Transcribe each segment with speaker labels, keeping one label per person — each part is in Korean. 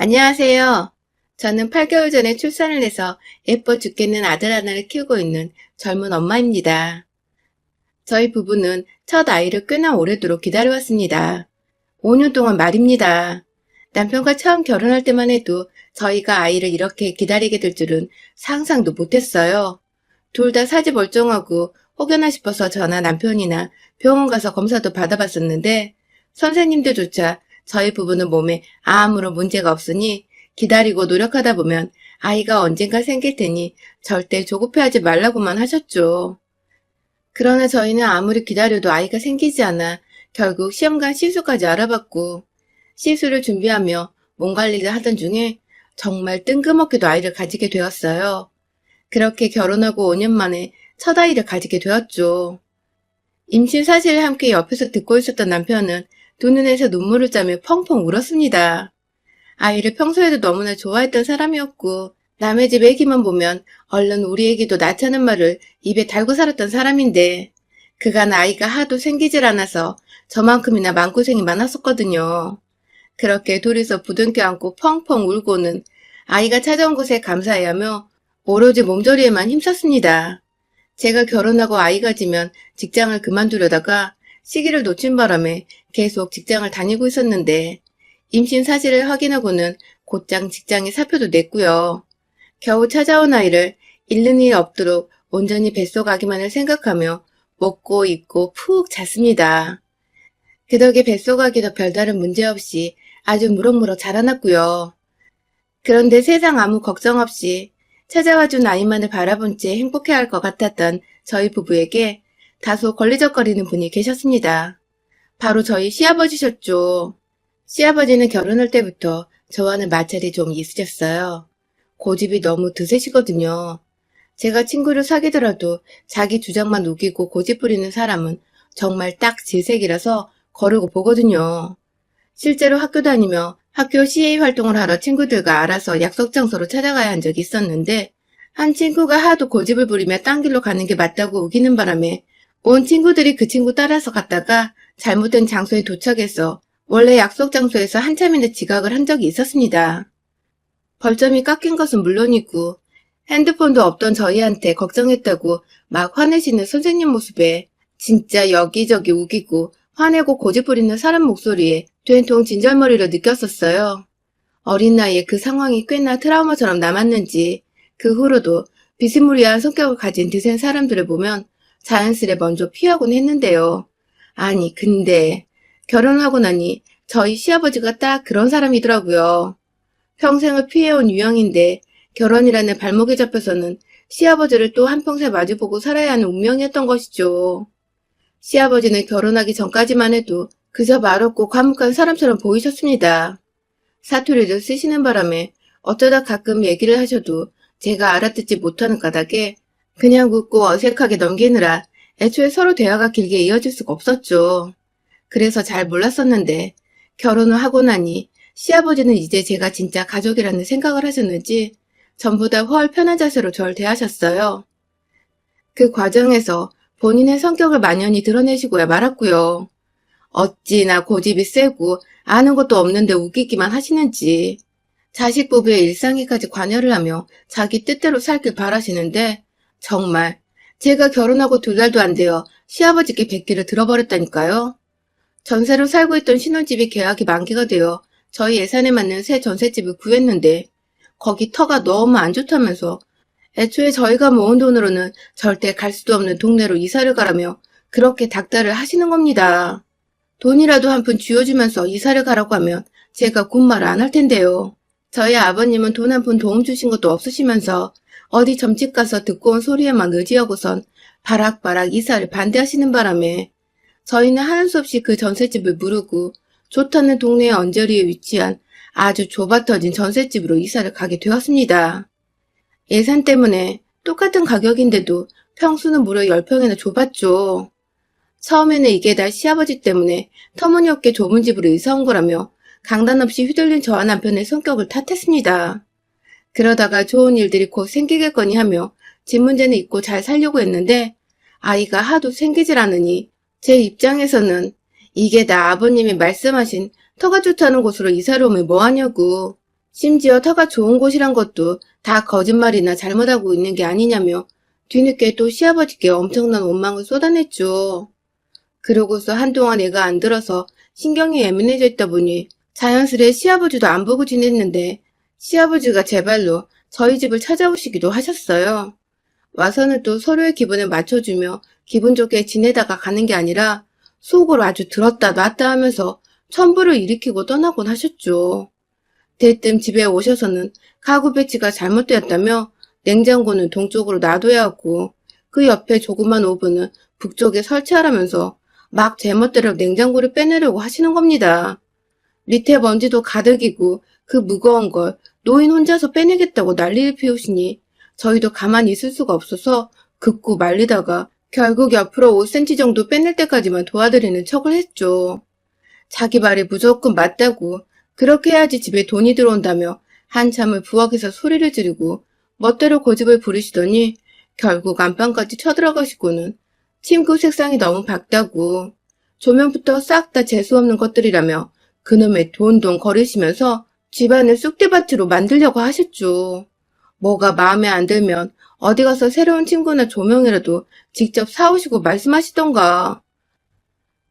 Speaker 1: 안녕하세요. 저는 8개월 전에 출산을 해서 예뻐 죽겠는 아들 하나를 키우고 있는 젊은 엄마입니다. 저희 부부는 첫 아이를 꽤나 오래도록 기다려왔습니다. 5년 동안 말입니다. 남편과 처음 결혼할 때만 해도 저희가 아이를 이렇게 기다리게 될 줄은 상상도 못했어요. 둘 다 사지 멀쩡하고 혹여나 싶어서 저나 남편이나 병원 가서 검사도 받아봤었는데 선생님들조차 저희 부부는 몸에 아무런 문제가 없으니 기다리고 노력하다 보면 아이가 언젠가 생길 테니 절대 조급해하지 말라고만 하셨죠. 그러나 저희는 아무리 기다려도 아이가 생기지 않아 결국 시험관 시술까지 알아봤고 시술을 준비하며 몸 관리를 하던 중에 정말 뜬금없게도 아이를 가지게 되었어요. 그렇게 결혼하고 5년 만에 첫 아이를 가지게 되었죠. 임신 사실을 함께 옆에서 듣고 있었던 남편은 두 눈에서 눈물을 짜며 펑펑 울었습니다. 아이를 평소에도 너무나 좋아했던 사람이었고 남의 집 애기만 보면 얼른 우리 애기도 낳자는 말을 입에 달고 살았던 사람인데 그간 아이가 하도 생기질 않아서 저만큼이나 마음고생이 많았었거든요. 그렇게 둘이서 부둥켜 안고 펑펑 울고는 아이가 찾아온 것에 감사해하며 오로지 몸조리에만 힘썼습니다. 제가 결혼하고 아이가 지면 직장을 그만두려다가 시기를 놓친 바람에 계속 직장을 다니고 있었는데 임신 사실을 확인하고는 곧장 직장에 사표도 냈고요. 겨우 찾아온 아이를 잃는 일 없도록 온전히 뱃속아기만을 생각하며 먹고 입고 푹 잤습니다. 그 덕에 뱃속아기도 별다른 문제 없이 아주 무럭무럭 자라났고요. 그런데 세상 아무 걱정 없이 찾아와준 아이만을 바라본 채 행복해할 것 같았던 저희 부부에게 다소 걸리적거리는 분이 계셨습니다. 바로 저희 시아버지셨죠. 시아버지는 결혼할 때부터 저와는 마찰이 좀 있으셨어요. 고집이 너무 드세시거든요. 제가 친구를 사귀더라도 자기 주장만 우기고 고집 부리는 사람은 정말 딱 질색이라서 거르고 보거든요. 실제로 학교 다니며 학교 CA 활동을 하러 친구들과 알아서 약속 장소로 찾아가야 한 적이 있었는데 한 친구가 하도 고집을 부리며 딴 길로 가는 게 맞다고 우기는 바람에 온 친구들이 그 친구 따라서 갔다가 잘못된 장소에 도착해서 원래 약속 장소에서 한참이나 지각을 한 적이 있었습니다. 벌점이 깎인 것은 물론이고 핸드폰도 없던 저희한테 걱정했다고 막 화내시는 선생님 모습에 진짜 여기저기 우기고 화내고 고집 부리는 사람 목소리에 된통 진절머리로 느꼈었어요. 어린 나이에 그 상황이 꽤나 트라우마처럼 남았는지 그 후로도 비스무리한 성격을 가진 드센 사람들을 보면 자연스레 먼저 피하곤 했는데요. 아니 근데 결혼하고 나니 저희 시아버지가 딱 그런 사람이더라고요. 평생을 피해온 유형인데 결혼이라는 발목에 잡혀서는 시아버지를 또 한평생 마주보고 살아야 하는 운명이었던 것이죠. 시아버지는 결혼하기 전까지만 해도 그저 말없고 과묵한 사람처럼 보이셨습니다. 사투리를 쓰시는 바람에 어쩌다 가끔 얘기를 하셔도 제가 알아듣지 못하는 까닭에 그냥 웃고 어색하게 넘기느라 애초에 서로 대화가 길게 이어질 수가 없었죠. 그래서 잘 몰랐었는데 결혼을 하고 나니 시아버지는 이제 제가 진짜 가족이라는 생각을 하셨는지 전보다 훨 편한 자세로 절 대하셨어요. 그 과정에서 본인의 성격을 만연히 드러내시고야 말았고요. 어찌나 고집이 세고 아는 것도 없는데 우기기만 하시는지 자식 부부의 일상에까지 관여를 하며 자기 뜻대로 살길 바라시는데 정말 제가 결혼하고 2달도 안 되어 시아버지께 뵙기를 들어버렸다니까요. 전세로 살고 있던 신혼집이 계약이 만기가 되어 저희 예산에 맞는 새 전셋집을 구했는데 거기 터가 너무 안 좋다면서 애초에 저희가 모은 돈으로는 절대 갈 수도 없는 동네로 이사를 가라며 그렇게 닥달을 하시는 겁니다. 돈이라도 한 푼 쥐어주면서 이사를 가라고 하면 제가 곧말을 안 할 텐데요. 저희 아버님은 돈 한 푼 도움 주신 것도 없으시면서 어디 점집 가서 듣고 온 소리에만 의지하고선 바락바락 이사를 반대하시는 바람에 저희는 하는 수 없이 그 전셋집을 무르고 좋다는 동네의 언저리에 위치한 아주 좁아터진 전셋집으로 이사를 가게 되었습니다. 예산 때문에 똑같은 가격인데도 평수는 무려 10평이나 좁았죠. 처음에는 이게 다 시아버지 때문에 터무니없게 좁은 집으로 이사 온 거라며 강단 없이 휘둘린 저와 남편의 성격을 탓했습니다. 그러다가 좋은 일들이 곧 생기겠거니 하며 집 문제는 잊고 잘 살려고 했는데 아이가 하도 생기질 않으니 제 입장에서는 이게 다 아버님이 말씀하신 터가 좋다는 곳으로 이사를 오면 뭐하냐고 심지어 터가 좋은 곳이란 것도 다 거짓말이나 잘못하고 있는 게 아니냐며 뒤늦게 또 시아버지께 엄청난 원망을 쏟아냈죠. 그러고서 한동안 애가 안 들어서 신경이 예민해져 있다 보니 자연스레 시아버지도 안 보고 지냈는데 시아버지가 제발로 저희 집을 찾아오시기도 하셨어요. 와서는 또 서로의 기분을 맞춰주며 기분 좋게 지내다가 가는 게 아니라 속으로 아주 들었다 놨다 하면서 천부를 일으키고 떠나곤 하셨죠. 대뜸 집에 오셔서는 가구 배치가 잘못되었다며 냉장고는 동쪽으로 놔둬야 하고 그 옆에 조그만 오븐은 북쪽에 설치하라면서 막 제멋대로 냉장고를 빼내려고 하시는 겁니다. 밑에 먼지도 가득이고 그 무거운 걸 노인 혼자서 빼내겠다고 난리를 피우시니 저희도 가만히 있을 수가 없어서 긋고 말리다가 결국 옆으로 5cm 정도 빼낼 때까지만 도와드리는 척을 했죠. 자기 말이 무조건 맞다고 그렇게 해야지 집에 돈이 들어온다며 한참을 부엌에서 소리를 지르고 멋대로 고집을 부리시더니 결국 안방까지 쳐들어가시고는 침구 색상이 너무 밝다고 조명부터 싹 다 재수없는 것들이라며 그놈의 돈돈 거리시면서 집안을 쑥대밭으로 만들려고 하셨죠. 뭐가 마음에 안 들면 어디 가서 새로운 침구나 조명이라도 직접 사오시고 말씀하시던가.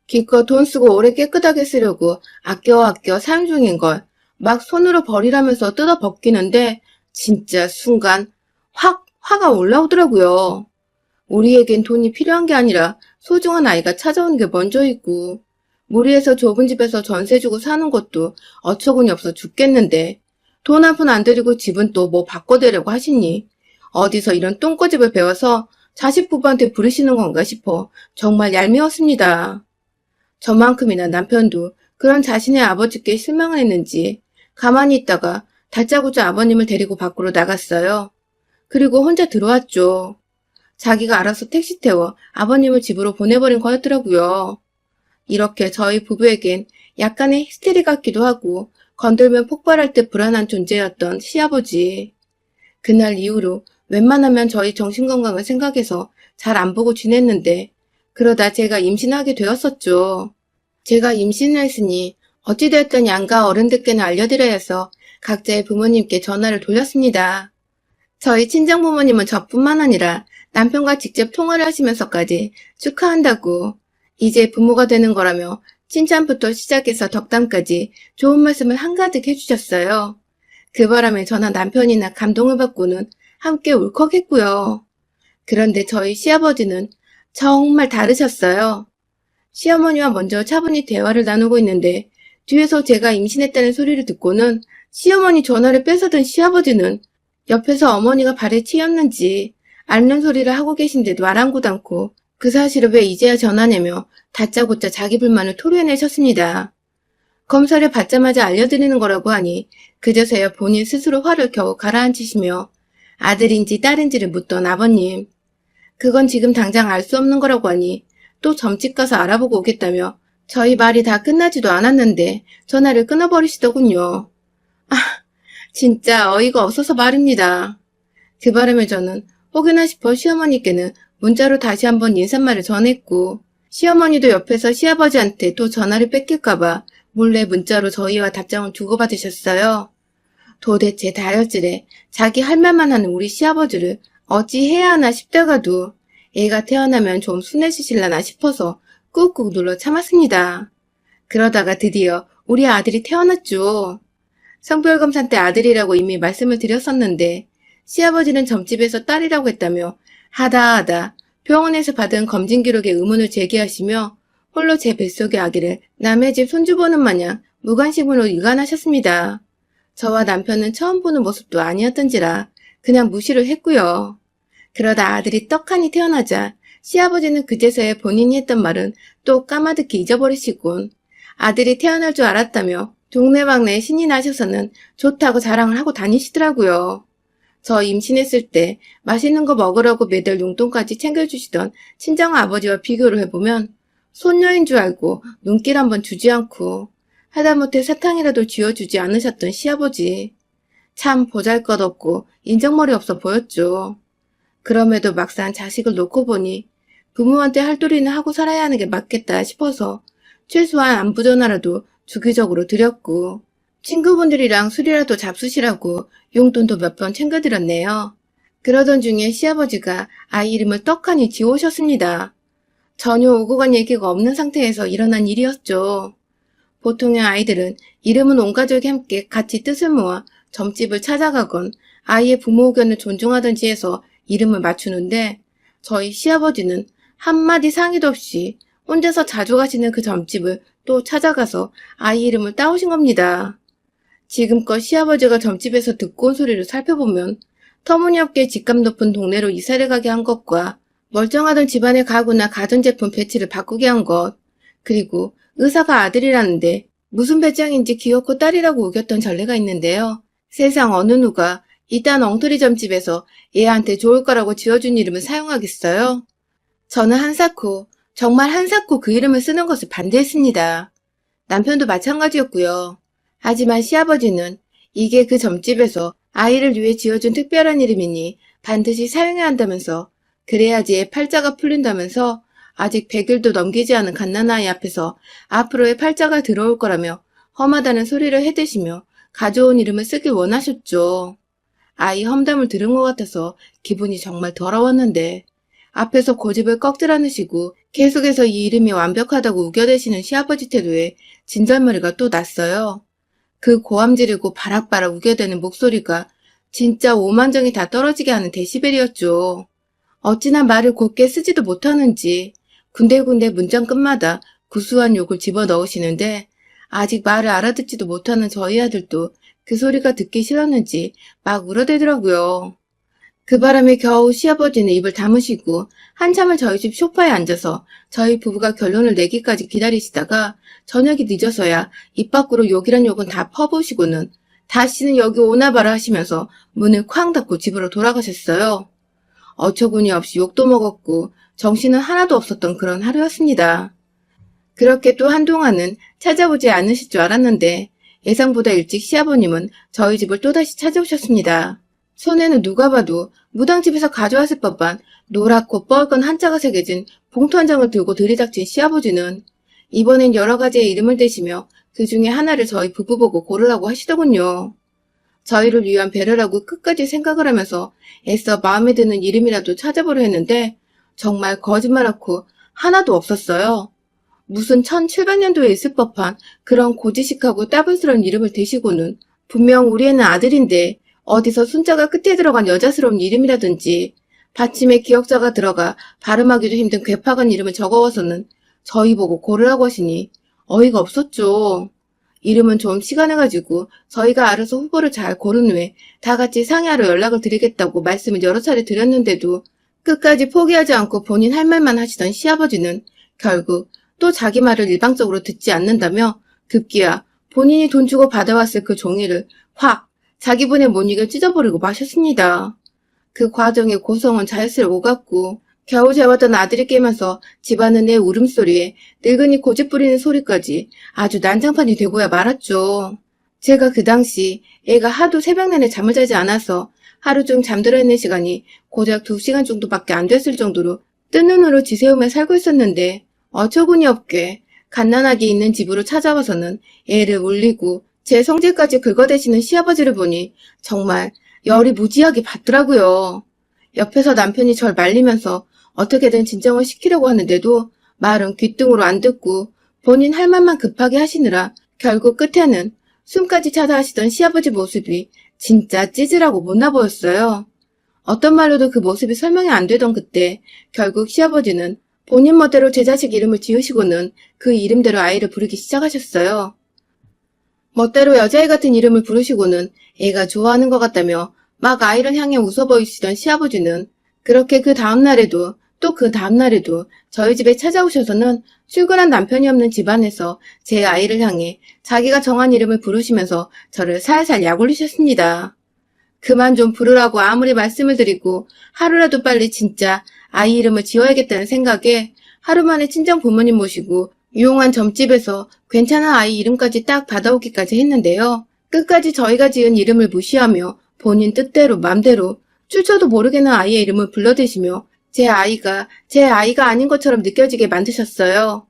Speaker 1: 기껏 돈 쓰고 오래 깨끗하게 쓰려고 아껴 사용 중인 걸 막 손으로 버리라면서 뜯어 벗기는데 진짜 순간 확 화가 올라오더라고요. 우리에겐 돈이 필요한 게 아니라 소중한 아이가 찾아오는 게 먼저이고 무리해서 좁은 집에서 전세 주고 사는 것도 어처구니 없어 죽겠는데 돈 한 푼 안 들이고 집은 또 뭐 바꿔대려고 하시니 어디서 이런 똥꼬집을 배워서 자식 부부한테 부르시는 건가 싶어 정말 얄미웠습니다. 저만큼이나 남편도 그런 자신의 아버지께 실망을 했는지 가만히 있다가 다짜고짜 아버님을 데리고 밖으로 나갔어요. 그리고 혼자 들어왔죠. 자기가 알아서 택시 태워 아버님을 집으로 보내버린 거였더라고요. 이렇게 저희 부부에겐 약간의 히스테리 같기도 하고 건들면 폭발할 때 불안한 존재였던 시아버지. 그날 이후로 웬만하면 저희 정신건강을 생각해서 잘 안 보고 지냈는데 그러다 제가 임신하게 되었었죠. 제가 임신을 했으니 어찌되었든 양가 어른들께는 알려드려야 해서 각자의 부모님께 전화를 돌렸습니다. 저희 친정부모님은 저뿐만 아니라 남편과 직접 통화를 하시면서까지 축하한다고 이제 부모가 되는 거라며 칭찬부터 시작해서 덕담까지 좋은 말씀을 한가득 해주셨어요. 그 바람에 저나 남편이나 감동을 받고는 함께 울컥했고요. 그런데 저희 시아버지는 정말 다르셨어요. 시어머니와 먼저 차분히 대화를 나누고 있는데 뒤에서 제가 임신했다는 소리를 듣고는 시어머니 전화를 뺏어든 시아버지는 옆에서 어머니가 발에 치였는지 앓는 소리를 하고 계신데도 아랑곳 않고 그 사실을 왜 이제야 전하냐며 다짜고짜 자기 불만을 토로해내셨습니다. 검사를 받자마자 알려드리는 거라고 하니 그제서야 본인 스스로 화를 겨우 가라앉히시며 아들인지 딸인지를 묻던 아버님. 그건 지금 당장 알 수 없는 거라고 하니 또 점집 가서 알아보고 오겠다며 저희 말이 다 끝나지도 않았는데 전화를 끊어버리시더군요. 아, 진짜 어이가 없어서 말입니다. 그 바람에 저는 혹여나 싶어 시어머니께는 문자로 다시 한번 인사말을 전했고 시어머니도 옆에서 시아버지한테 또 전화를 뺏길까봐 몰래 문자로 저희와 답장을 주고받으셨어요. 도대체 다혈질에 자기 할 말만 하는 우리 시아버지를 어찌 해야 하나 싶다가도 애가 태어나면 좀 순해지실라나 싶어서 꾹꾹 눌러 참았습니다. 그러다가 드디어 우리 아들이 태어났죠. 성별검사 때 아들이라고 이미 말씀을 드렸었는데 시아버지는 점집에서 딸이라고 했다며 하다 병원에서 받은 검진 기록에 의문을 제기하시며 홀로 제 뱃속의 아기를 남의 집 손주 보는 마냥 무관심으로 일관하셨습니다. 저와 남편은 처음 보는 모습도 아니었던지라 그냥 무시를 했고요. 그러다 아들이 떡하니 태어나자 시아버지는 그제서야 본인이 했던 말은 또 까마득히 잊어버리시곤 아들이 태어날 줄 알았다며 동네방네에 신이 나셔서는 좋다고 자랑을 하고 다니시더라고요. 저 임신했을 때 맛있는 거 먹으라고 매달 용돈까지 챙겨주시던 친정아버지와 비교를 해보면 손녀인 줄 알고 눈길 한번 주지 않고 하다못해 사탕이라도 쥐어주지 않으셨던 시아버지. 참 보잘것없고 인정머리 없어 보였죠. 그럼에도 막상 자식을 놓고 보니 부모한테 할 도리는 하고 살아야 하는 게 맞겠다 싶어서 최소한 안부 전화라도 주기적으로 드렸고 친구분들이랑 술이라도 잡수시라고 용돈도 몇 번 챙겨드렸네요. 그러던 중에 시아버지가 아이 이름을 떡하니 지우셨습니다. 전혀 오고 간 얘기가 없는 상태에서 일어난 일이었죠. 보통의 아이들은 이름은 온 가족이 함께 같이 뜻을 모아 점집을 찾아가건 아이의 부모 의견을 존중하든지 해서 이름을 맞추는데 저희 시아버지는 한마디 상의도 없이 혼자서 자주 가시는 그 점집을 또 찾아가서 아이 이름을 따오신 겁니다. 지금껏 시아버지가 점집에서 듣고 온 소리를 살펴보면 터무니없게 집값 높은 동네로 이사를 가게 한 것과 멀쩡하던 집안의 가구나 가전제품 배치를 바꾸게 한 것, 그리고 의사가 아들이라는데 무슨 배짱인지 귀엽고 딸이라고 우겼던 전례가 있는데요. 세상 어느 누가 이딴 엉터리 점집에서 애한테 좋을 거라고 지어준 이름을 사용하겠어요? 저는 한사코, 정말 한사코 그 이름을 쓰는 것을 반대했습니다. 남편도 마찬가지였고요. 하지만 시아버지는 이게 그 점집에서 아이를 위해 지어준 특별한 이름이니 반드시 사용해야 한다면서 그래야지 애 팔자가 풀린다면서 아직 100일도 넘기지 않은 갓난아이 앞에서 앞으로의 팔자가 들어올 거라며 험하다는 소리를 해대시며 가져온 이름을 쓰길 원하셨죠. 아이 험담을 들은 것 같아서 기분이 정말 더러웠는데 앞에서 고집을 꺾질 않으시고 계속해서 이 이름이 완벽하다고 우겨대시는 시아버지 태도에 진절머리가 또 났어요. 그 고함 지르고 바락바락 우겨대는 목소리가 진짜 오만정이 다 떨어지게 하는 데시벨이었죠. 어찌나 말을 곱게 쓰지도 못하는지 군데군데 문장 끝마다 구수한 욕을 집어넣으시는데 아직 말을 알아듣지도 못하는 저희 아들도 그 소리가 듣기 싫었는지 막 울어대더라고요. 그 바람에 겨우 시아버지는 입을 다무시고 한참을 저희 집 소파에 앉아서 저희 부부가 결론을 내기까지 기다리시다가 저녁이 늦어서야 입 밖으로 욕이란 욕은 다 퍼부으시고는 다시는 여기 오나봐라 하시면서 문을 쾅 닫고 집으로 돌아가셨어요. 어처구니 없이 욕도 먹었고 정신은 하나도 없었던 그런 하루였습니다. 그렇게 또 한동안은 찾아오지 않으실 줄 알았는데 예상보다 일찍 시아버님은 저희 집을 또다시 찾아오셨습니다. 손에는 누가 봐도 무당집에서 가져왔을 법한 노랗고 뻘건 한자가 새겨진 봉투 한 장을 들고 들이닥친 시아버지는 이번엔 여러 가지의 이름을 대시며 그 중에 하나를 저희 부부 보고 고르라고 하시더군요. 저희를 위한 배려라고 끝까지 생각을 하면서 애써 마음에 드는 이름이라도 찾아보려 했는데 정말 거짓말하고 하나도 없었어요. 무슨 1700년도에 있을 법한 그런 고지식하고 따분스러운 이름을 대시고는 분명 우리 애는 아들인데 어디서 순자가 끝에 들어간 여자스러운 이름이라든지 받침에 기역자가 들어가 발음하기도 힘든 괴팍한 이름을 적어와서는 저희 보고 고르라고 하시니 어이가 없었죠. 이름은 좀 시간을 가지고 저희가 알아서 후보를 잘 고른 후에 다 같이 상의하러 연락을 드리겠다고 말씀을 여러 차례 드렸는데도 끝까지 포기하지 않고 본인 할 말만 하시던 시아버지는 결국 또 자기 말을 일방적으로 듣지 않는다며 급기야 본인이 돈 주고 받아왔을 그 종이를 확 자기분의 못 이겨 찢어버리고 마셨습니다. 그 과정에 고성은 자연스레 오갔고 겨우 재웠던 아들이 깨면서 집안은 내 울음소리에 늙은이 고집 부리는 소리까지 아주 난장판이 되고야 말았죠. 제가 그 당시 애가 하도 새벽 내내 잠을 자지 않아서 하루 중 잠들어 있는 시간이 고작 2시간 정도밖에 안 됐을 정도로 뜬 눈으로 지새우며 살고 있었는데 어처구니 없게 갓난아기 있는 집으로 찾아와서는 애를 울리고 제 성질까지 긁어대시는 시아버지를 보니 정말 열이 무지하게 받더라고요. 옆에서 남편이 절 말리면서 어떻게든 진정을 시키려고 하는데도 말은 귓등으로 안 듣고 본인 할 말만 급하게 하시느라 결국 끝에는 숨까지 차다 하시던 시아버지 모습이 진짜 찌질하고 못나 보였어요. 어떤 말로도 그 모습이 설명이 안 되던 그때 결국 시아버지는 본인 멋대로 제 자식 이름을 지으시고는 그 이름대로 아이를 부르기 시작하셨어요. 멋대로 여자애 같은 이름을 부르시고는 애가 좋아하는 것 같다며 막 아이를 향해 웃어 보이시던 시아버지는 그렇게 그 다음날에도 또 그 다음날에도 저희 집에 찾아오셔서는 출근한 남편이 없는 집안에서 제 아이를 향해 자기가 정한 이름을 부르시면서 저를 살살 약올리셨습니다. 그만 좀 부르라고 아무리 말씀을 드리고 하루라도 빨리 진짜 아이 이름을 지어야겠다는 생각에 하루 만에 친정 부모님 모시고 유용한 점집에서 괜찮은 아이 이름까지 딱 받아오기까지 했는데요. 끝까지 저희가 지은 이름을 무시하며 본인 뜻대로 맘대로 출처도 모르겠는 아이의 이름을 불러대시며 제 아이가 아닌 것처럼 느껴지게 만드셨어요.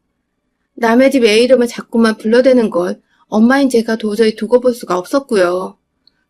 Speaker 1: 남의 집 애 이름을 자꾸만 불러대는 걸 엄마인 제가 도저히 두고 볼 수가 없었고요.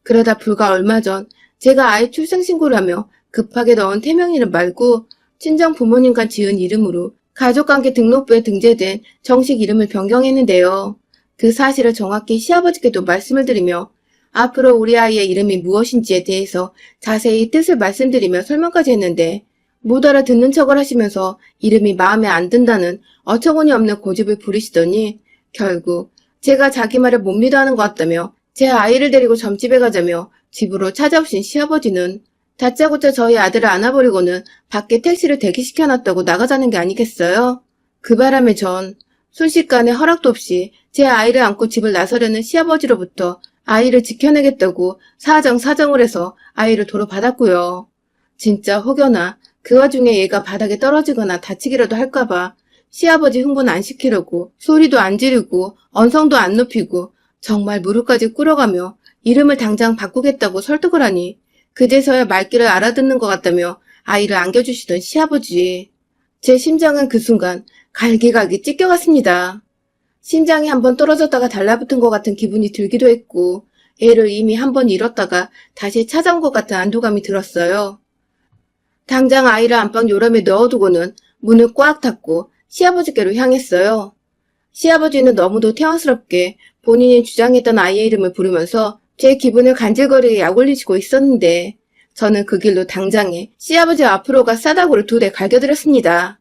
Speaker 1: 그러다 불과 얼마 전 제가 아이 출생신고를 하며 급하게 넣은 태명 이름 말고 친정 부모님과 지은 이름으로 가족관계 등록부에 등재된 정식 이름을 변경했는데요. 그 사실을 정확히 시아버지께도 말씀을 드리며 앞으로 우리 아이의 이름이 무엇인지에 대해서 자세히 뜻을 말씀드리며 설명까지 했는데 못 알아듣는 척을 하시면서 이름이 마음에 안 든다는 어처구니 없는 고집을 부리시더니 결국 제가 자기 말을 못 믿어하는 것 같다며 제 아이를 데리고 점집에 가자며 집으로 찾아오신 시아버지는 다짜고짜 저희 아들을 안아버리고는 밖에 택시를 대기시켜놨다고 나가자는 게 아니겠어요? 그 바람에 전 순식간에 허락도 없이 제 아이를 안고 집을 나서려는 시아버지로부터 아이를 지켜내겠다고 사정을 해서 아이를 도로 받았고요. 진짜 혹여나 그 와중에 얘가 바닥에 떨어지거나 다치기라도 할까봐 시아버지 흥분 안 시키려고 소리도 안 지르고 언성도 안 높이고 정말 무릎까지 꿇어가며 이름을 당장 바꾸겠다고 설득을 하니 그제서야 말귀를 알아듣는 것 같다며 아이를 안겨주시던 시아버지. 제 심장은 그 순간 갈기갈기 찢겨갔습니다. 심장이 한번 떨어졌다가 달라붙은 것 같은 기분이 들기도 했고 애를 이미 한 번 잃었다가 다시 찾아온 것 같은 안도감이 들었어요. 당장 아이를 안방 요람에 넣어두고는 문을 꽉 닫고 시아버지께로 향했어요. 시아버지는 너무도 태연스럽게 본인이 주장했던 아이의 이름을 부르면서 제 기분을 간질거리게 약올리시고 있었는데 저는 그 길로 당장에 시아버지 앞으로 싸다구를 2대 갈겨드렸습니다.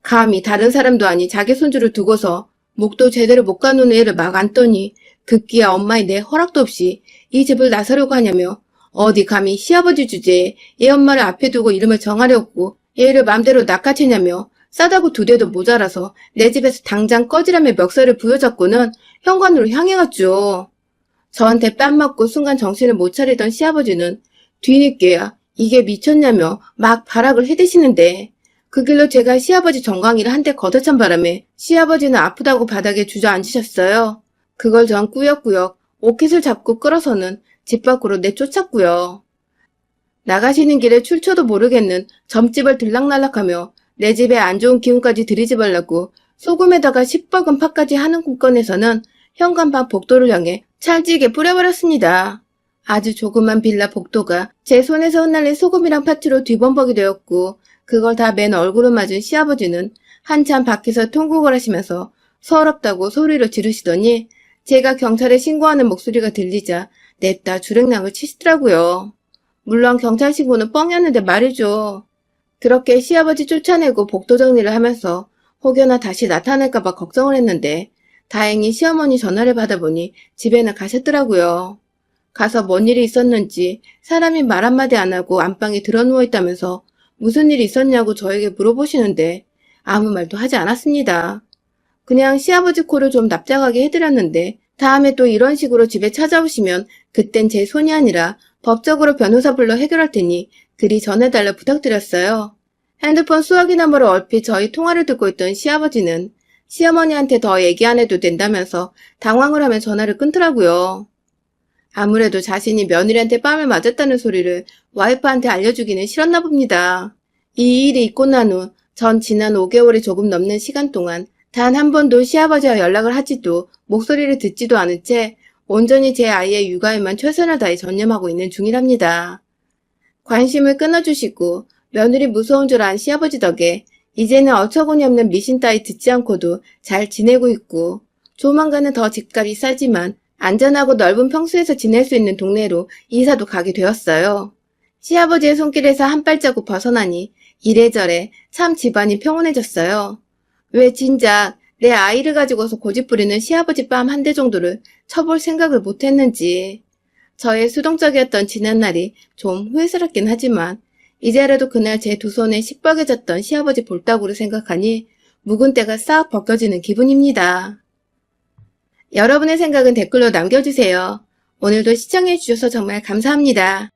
Speaker 1: 감히 다른 사람도 아닌 자기 손주를 두고서 목도 제대로 못 가누는 애를 막 안더니 급기야 엄마의 내 허락도 없이 이 집을 나서려고 하냐며 어디 감히 시아버지 주제에 얘 엄마를 앞에 두고 이름을 정하려고 얘를 맘대로 낚아채냐며 싸다구 2대도 모자라서 내 집에서 당장 꺼지라며 멱살을 부여잡고는 현관으로 향해갔죠. 저한테 뺨 맞고 순간 정신을 못 차리던 시아버지는 뒤늦게야 이게 미쳤냐며 막 발악을 해대시는데 그 길로 제가 시아버지 정강이를 한 대 걷어찬 바람에 시아버지는 아프다고 바닥에 주저앉으셨어요. 그걸 전 꾸역꾸역 오켓을 잡고 끌어서는 집 밖으로 내쫓았고요. 나가시는 길에 출처도 모르겠는 점집을 들락날락하며 내 집에 안 좋은 기운까지 들이지 말라고 소금에다가 시뻘건 파까지 하는 꿈권에서는 현관밖 복도를 향해 찰지게 뿌려버렸습니다. 아주 조그만 빌라 복도가 제 손에서 흩날린 소금이랑 파츠로 뒤범벅이 되었고 그걸 다 맨 얼굴을 맞은 시아버지는 한참 밖에서 통곡을 하시면서 서럽다고 소리를 지르시더니 제가 경찰에 신고하는 목소리가 들리자 냅다 주랭랑을 치시더라고요. 물론 경찰 신고는 뻥이었는데 말이죠. 그렇게 시아버지 쫓아내고 복도 정리를 하면서 혹여나 다시 나타날까봐 걱정을 했는데 다행히 시어머니 전화를 받아보니 집에는 가셨더라고요. 가서 뭔 일이 있었는지 사람이 말 한마디 안 하고 안방에 들어누워 있다면서 무슨 일이 있었냐고 저에게 물어보시는데 아무 말도 하지 않았습니다. 그냥 시아버지 코를 좀 납작하게 해드렸는데 다음에 또 이런 식으로 집에 찾아오시면 그땐 제 손이 아니라 법적으로 변호사 불러 해결할 테니 그리 전해달라 부탁드렸어요. 핸드폰 수화기 너머로 얼핏 저희 통화를 듣고 있던 시아버지는 시어머니한테 더 얘기 안 해도 된다면서 당황을 하며 전화를 끊더라고요. 아무래도 자신이 며느리한테 뺨을 맞았다는 소리를 와이프한테 알려주기는 싫었나 봅니다. 이 일이 있고 난 후 전 지난 5개월이 조금 넘는 시간 동안 단 한 번도 시아버지와 연락을 하지도 목소리를 듣지도 않은 채 온전히 제 아이의 육아에만 최선을 다해 전념하고 있는 중이랍니다. 관심을 끊어주시고 며느리 무서운 줄 안 시아버지 덕에 이제는 어처구니 없는 미신 따위 듣지 않고도 잘 지내고 있고 조만간은 더 집값이 싸지만 안전하고 넓은 평수에서 지낼 수 있는 동네로 이사도 가게 되었어요. 시아버지의 손길에서 한 발자국 벗어나니 이래저래 참 집안이 평온해졌어요. 왜 진작 내 아이를 가지고서 고집부리는 시아버지 뺨 한 대 정도를 쳐볼 생각을 못했는지. 저의 수동적이었던 지난날이 좀 후회스럽긴 하지만 이제라도 그날 제 두 손에 시뻘개졌던 시아버지 볼따구를 생각하니 묵은 때가 싹 벗겨지는 기분입니다. 여러분의 생각은 댓글로 남겨주세요. 오늘도 시청해주셔서 정말 감사합니다.